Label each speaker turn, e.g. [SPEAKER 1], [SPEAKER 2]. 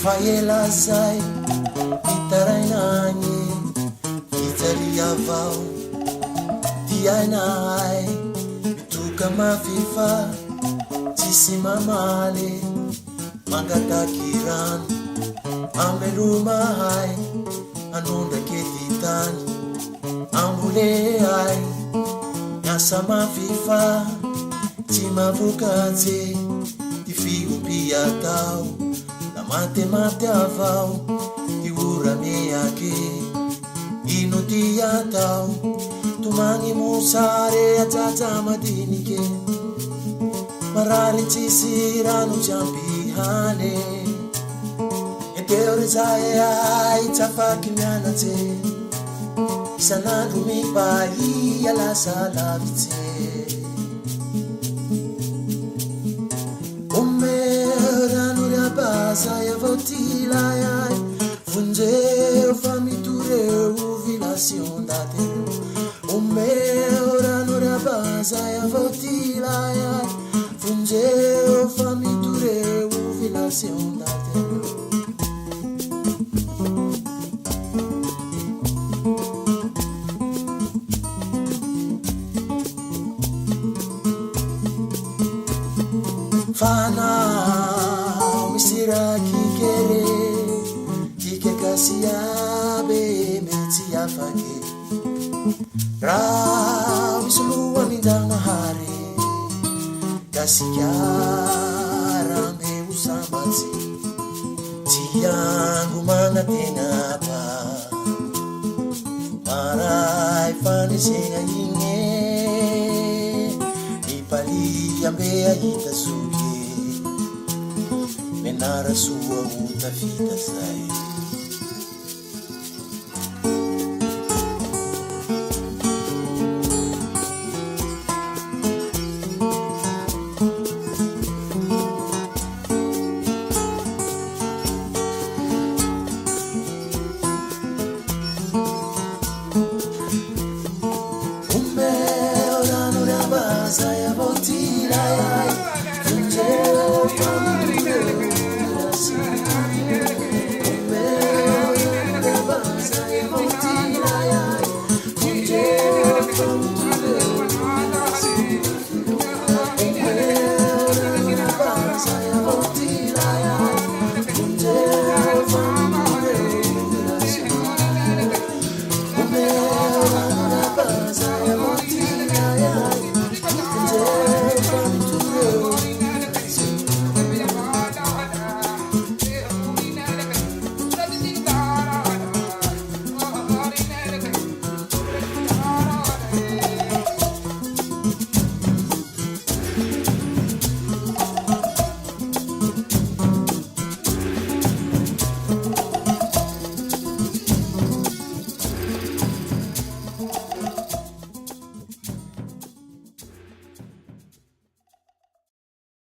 [SPEAKER 1] Faelazay itarainagny fijaliavao tiainay mitoka mafifa tsisy mamaly mangataky rano amelomahay anondraky tany ambole ay miasa mafifa tsy mavokatsy ty fiompiatao mate avao ty ora meake ino ty atao tomagny mosare ajaja madinike marary tsisy rano tsy ampihane eteo rezay ay tsy afaky mianatse isanandro mipaia lasa lavitse Saya votilayay funzeo famitureu vilacion dateu o meu ranura basaya votilayay funzeo famitureu vilacion dateu fana kikere kike kasiabe metia fake rawi selua mindanga hari kasiara me usamati tiangu mana tenapa marai fani singa inge ipali ambe aita suke menara sua utafita sai